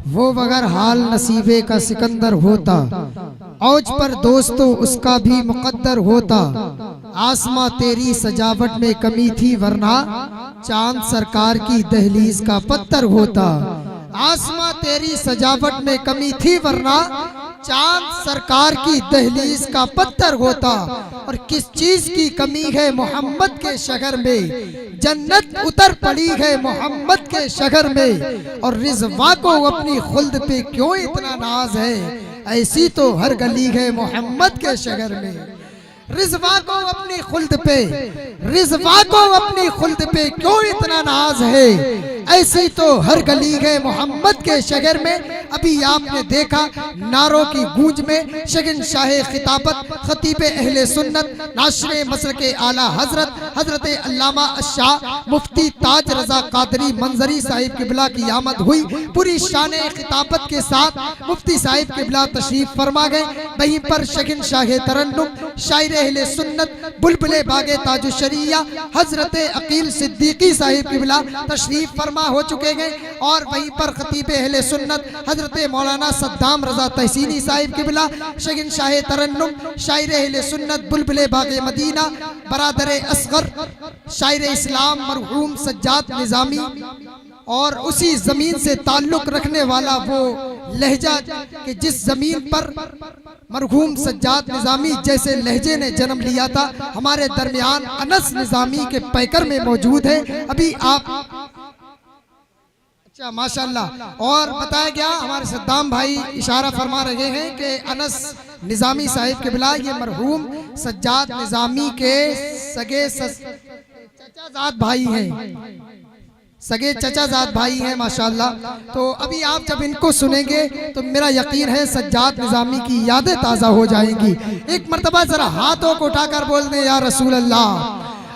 वो बगैर हाल नसीबे का सिकंदर होता, औज पर दोस्तों उसका भी मुकद्दर होता। आसमां तेरी सजावट में कमी थी वरना चांद सरकार की दहलीज का पत्थर होता। आसमां तेरी सजावट में कमी थी वरना चांद सरकार की दहलीज का पत्थर होता। और किस चीज की कमी है मोहम्मद के शहर में, जन्नत उतर पड़ी है मोहम्मद के शहर में। और रिजवा को अपनी खुल्द पे क्यों इतना नाज है, ऐसी तो हर गली है मोहम्मद के शहर में। रिजवा को अपनी खुल्द पे, रिजवा को अपनी खुल्द पे क्यों इतना नाज है, ऐसी तो हर गली है मोहम्मद के शहर में। अभी आपने देखा नारों की गूंज में शहंशाह खिताबत खतीब अहले सुन्नत नाशरे मसलके आला हजरत हजरत अल्लामा शाह मुफ्ती ताज रजा कादरी मंजरी साहिब किबला की आमद हुई। पूरी शान खिताबत के साथ मुफ्ती साहिब किबला तशरीफ फरमा गए। वहीं पर शहंशाह तरन्नुम शायर अहले सुन्नत बुलबुले बागे ताजुशरिया हजरत अकील सिद्दीकी साहिब किबला तशरीफ फरमा हो चुके हैं। और वहीं पर खतीब अहले सुन्नत हजरत मौलाना सद्दाम रजा तहसीनी साहिब किबला शहंशाह तरन्नुम शायर अहले सुन्नत बुलबुले बागे मदीना बरादर असगर शायर इस्लाम मरहूम सज्जाद निजामी और उसी जमीन से ताल्लुक रखने वाला वो लहजा कि जिस जमीन पर मरहूम सज्जाद निजामी जैसे लहजे ने जन्म लिया था, हमारे दरमियान अनस निजामी के पैकर में मौजूद है। अभी आप अच्छा माशाल्लाह। और बताया गया हमारे सद्दाम भाई इशारा फरमा रहे हैं कि अनस निजामी साहिब के बिला ये मरहूम सज्जाद निजामी के सगे चचाजाद भाई हैं, सगे चचाजाद भाई हैं माशाल्लाह। तो अभी आप जब इनको सुनेंगे तो मेरा यकीन है सज्जाद निजामी की यादें ताज़ा हो जाएंगी। एक मर्तबा जरा हाथों को उठाकर बोल दें या रसूल अल्लाह,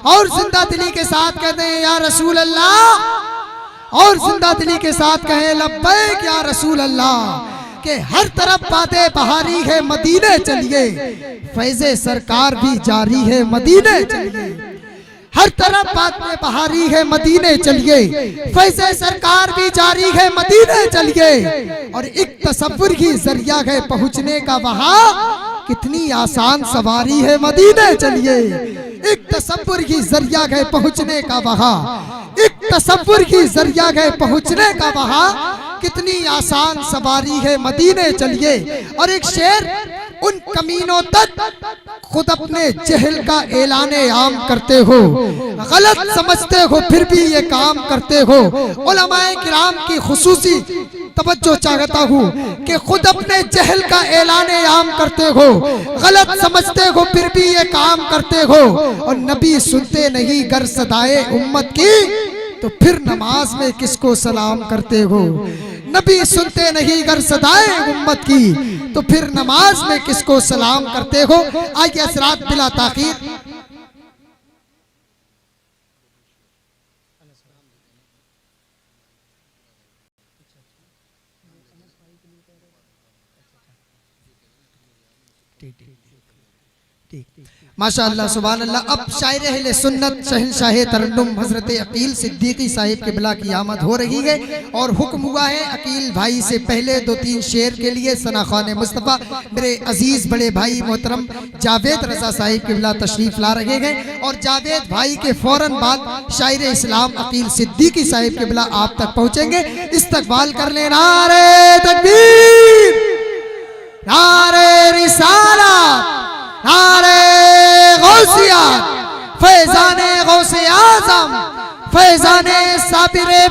और जिंदा दिली के साथ कह दें या रसूल अल्लाह, और जिंदा दिली के साथ कहें लब्बैक या रसूल अल्लाह। के हर तरफ बातें बहारी है मदीने चलिए, फैज़े सरकार भी जारी है मदीने चलिए। हर तरफ बातें बहारी है मदीने चलिए, फैज़े सरकार भी जारी है मदीने चलिए। और एक तसव्वुर ही जरिया है पहुंचने का वहां, कितनी आसान सवारी है मदीने चलिए। एक तसव्वुर ही जरिया है पहुंचने का वहां, एक तसव्वुर ही जरिया है पहुंचने का वहां, कितनी आसान सवारी है मदीने चलिए। और एक शेर, उन कमीनों तक खुद अपने जहल का ऐलाने आम करते हो, गलत समझते हो फिर भी ये काम करते हो। उलमाए किराम की खुसूसी तवज्जो चाहता हूँ कि खुद अपने जहल का ऐलाने आम करते हो, गलत समझते हो फिर भी ये काम करते हो। और नबी सुनते नहीं गर सदाए उम्मत की, तो फिर नमाज में किसको सलाम करते हो। नबी सुनते नहीं गर सदाए उम्मत की, तो फिर नमाज में किसको सलाम करते हो। आइए असरात बिला ताखीर माशाअल्लाह सुभान अल्लाह। अब शायर अहले सुन्नत शहंशाह तरन्नुम हजरत अकील सिद्दीकी साहिब के बिला की आमद हो रही है। और हुक्म हुआ है अकील भाई से पहले 2-3 शेर के लिए सना खान मुस्तफ़ा मेरे अजीज बड़े भाई मोहतरम जावेद रजा साहिब के बिला तशरीफ ला रहे हैं। और जावेद भाई के फौरन बाद शायर इस्लाम अकील सिद्दीकी साहिब के बिला आप तक पहुँचेंगे। इस्तकबाल कर ले नारे तकबीर, नारे रिसालत, नारे गौसिया, फैज़ाने गौसे आज़म, फैज़ाने साबिरे